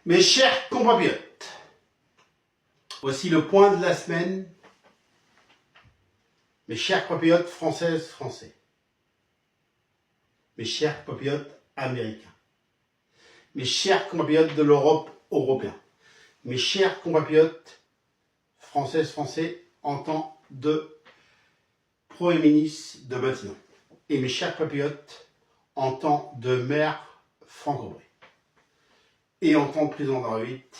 Mes chers compatriotes, voici le point de la semaine. Mes chers compatriotes françaises, français. Mes chers compatriotes américains. Mes chers compatriotes de l'Europe, européens. Mes chers compatriotes françaises, français en tant de Premier ministre de Matignon. Et mes chers compatriotes en tant de maire franco-brie. Et en tant que président de la République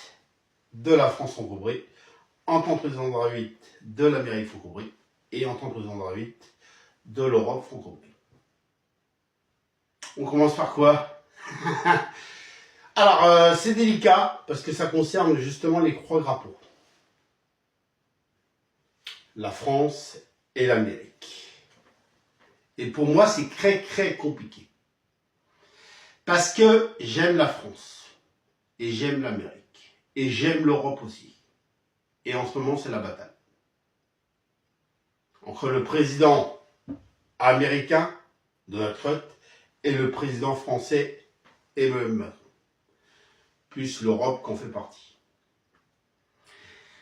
de la France franco-brie, en tant que président de la République de l'Amérique franco-brie, et en tant que président de la République de l'Europe franco-brie. On commence par quoi? Alors, c'est délicat, parce que ça concerne justement les croix-drapeaux. La France et l'Amérique. Et pour moi, c'est très compliqué. Parce que j'aime la France, et j'aime l'Amérique, et j'aime l'Europe aussi. Et en ce moment, c'est la bataille. Entre le président américain, Donald Trump, et le président français, Emmanuel Macron. Plus l'Europe qu'en fait partie.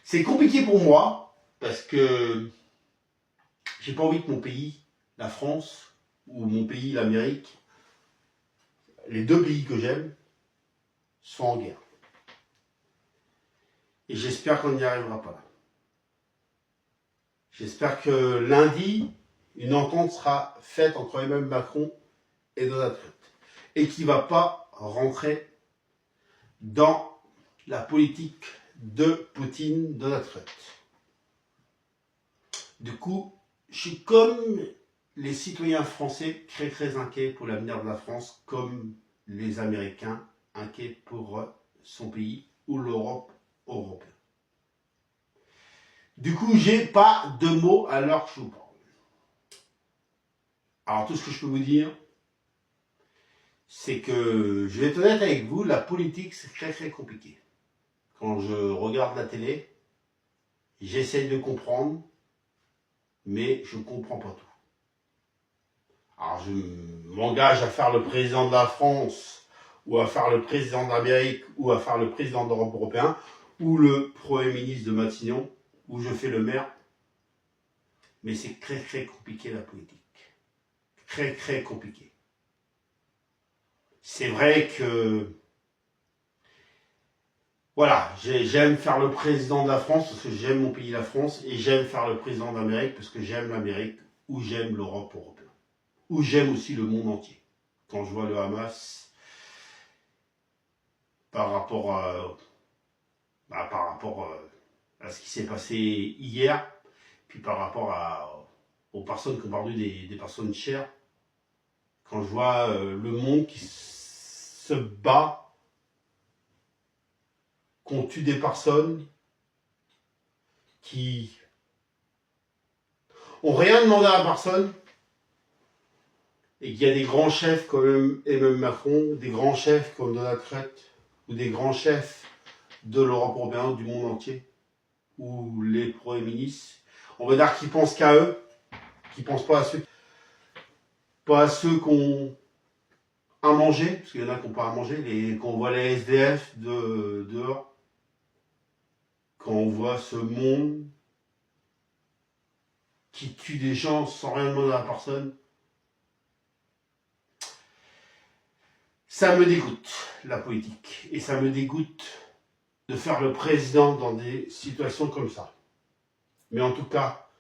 C'est compliqué pour moi, parce que j'ai pas envie que mon pays, la France, ou mon pays, l'Amérique, les deux pays que j'aime, soient en guerre. Et j'espère qu'on n'y arrivera pas là. J'espère que lundi, une entente sera faite entre Emmanuel Macron et Donald Trump. Et qu'il ne va pas rentrer dans la politique de Poutine, Donald Trump. Du coup, je suis comme les citoyens français très inquiets pour l'avenir de la France, comme les Américains inquiets pour son pays ou l'Europe européenne. Du coup, j'ai pas de mots à l'heure que je vous parle. Alors, tout ce que je peux vous dire, c'est que, je vais être honnête avec vous, la politique, c'est très compliqué. Quand je regarde la télé, j'essaie de comprendre, mais je ne comprends pas tout. Alors, je m'engage à faire le président de la France, ou à faire le président d'Amérique, ou à faire le président d'Europe européen, ou le Premier ministre de Matignon, où je fais le maire. Mais c'est très compliqué la politique. Très compliqué. C'est vrai que, voilà, j'aime faire le président de la France parce que j'aime mon pays, la France, et j'aime faire le président d'Amérique parce que j'aime l'Amérique, ou j'aime l'Europe européenne, ou j'aime aussi le monde entier. Quand je vois le Hamas, par rapport à ce qui s'est passé hier, puis par rapport aux personnes qui ont perdu des personnes chères, quand je vois le monde qui se bat, qu'on tue des personnes qui ont rien demandé à la personne, et qu'il y a des grands chefs comme Emmanuel Macron, des grands chefs comme Donald Trump, ou des grands chefs de l'Europe européenne, du monde entier, ou les premiers ministres, on va dire qu'ils pensent qu'à eux, qu'ils pensent pas à ceux qui ont à manger, parce qu'il y en a qui n'ont pas à manger, quand on voit les SDF dehors, quand on voit ce monde qui tue des gens sans rien demander à la personne, ça me dégoûte, la politique. Et ça me dégoûte de faire le président dans des situations comme ça. Mais en tout cas,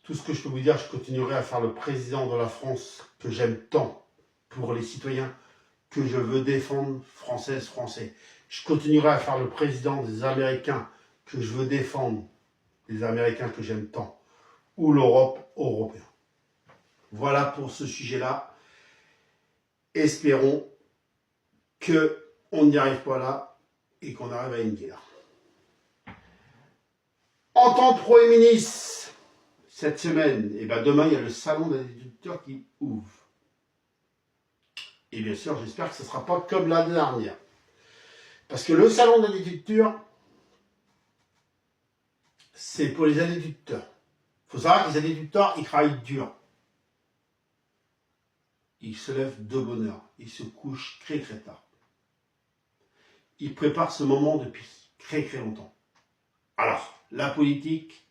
tout ce que je peux vous dire, je continuerai à faire le président de la France que j'aime tant, pour les citoyens que je veux défendre, françaises, français. Je continuerai à faire le président des Américains que je veux défendre, les Américains que j'aime tant, ou l'Europe européenne. Voilà pour ce sujet-là. Espérons qu'on n'y arrive pas là et qu'on arrive à une guerre. En tant que Premier ministre, cette semaine, et demain, il y a le salon des agriculteurs qui ouvre. Et bien sûr, j'espère que ce ne sera pas comme l'année dernière. Parce que le salon de l'agriculture, c'est pour les agriculteurs. Il faut savoir que les agriculteurs, ils travaillent dur. Ils se lèvent de bonne heure. Ils se couchent très tard. il prépare ce moment depuis très longtemps. Alors, la politique,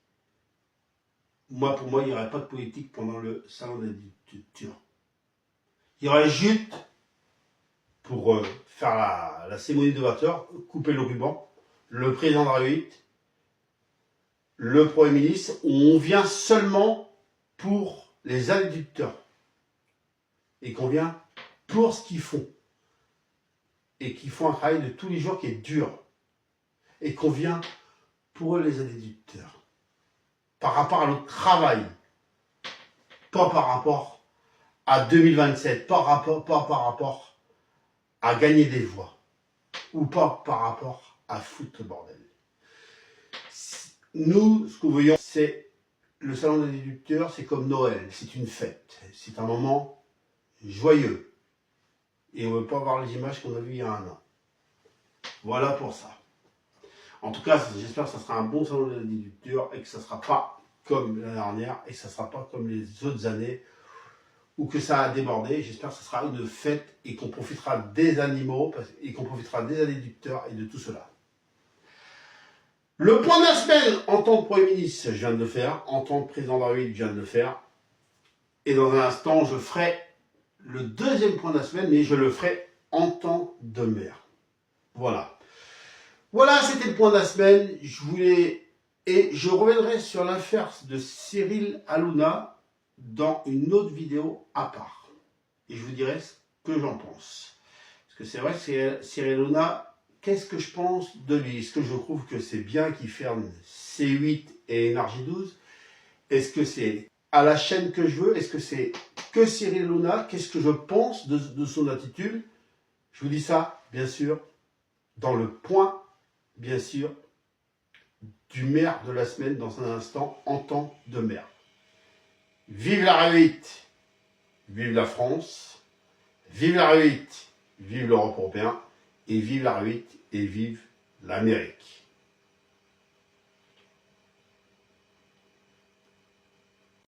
pour moi, il n'y aurait pas de politique pendant le salon de l'agriculture. Il y aurait juste, pour faire la cérémonie d'ouverture, couper le ruban, le président de la République, le Premier ministre, où on vient seulement pour les agriculteurs. Et qu'on vient pour ce qu'ils font. Et qu'ils font un travail de tous les jours qui est dur. Et qu'on vient pour les agriculteurs. Par rapport à notre travail. Pas par rapport à 2027. Pas par rapport à gagner des voix. Ou pas par rapport à foutre le bordel. Nous, ce que nous voyons, c'est le salon des agriculteurs, c'est comme Noël. C'est une fête. C'est un moment joyeux. Et on ne veut pas voir les images qu'on a vues il y a un an. Voilà pour ça. En tout cas, j'espère que ça sera un bon salon de l'agriculture et que ça ne sera pas comme l'année dernière et que ça ne sera pas comme les autres années où que ça a débordé. J'espère que ça sera une fête et qu'on profitera des animaux et qu'on profitera des agriculteurs et de tout cela. Le point de la semaine, en tant que Premier ministre, je viens de le faire. En tant que président de la République, je viens de le faire. Et dans un instant, je ferai le deuxième point de la semaine, mais je le ferai en tant de maire. Voilà. Voilà, c'était le point de la semaine. Et je reviendrai sur l'affaire de Cyril Hanouna dans une autre vidéo à part. Et je vous dirai ce que j'en pense. Parce que c'est vrai que Cyril Hanouna, qu'est-ce que je pense de lui? Est-ce que je trouve que c'est bien qu'il ferme C8 et Énergie 12? Est-ce que c'est à la chaîne que je veux? Est-ce que c'est que Cyril Hanouna? Qu'est-ce que je pense de son attitude? Je vous dis ça, bien sûr, dans le point, bien sûr, du maire de la semaine dans un instant en tant de maire. Vive la République, vive la France, vive la République, vive l'Europe européenne, et vive la République et vive l'Amérique.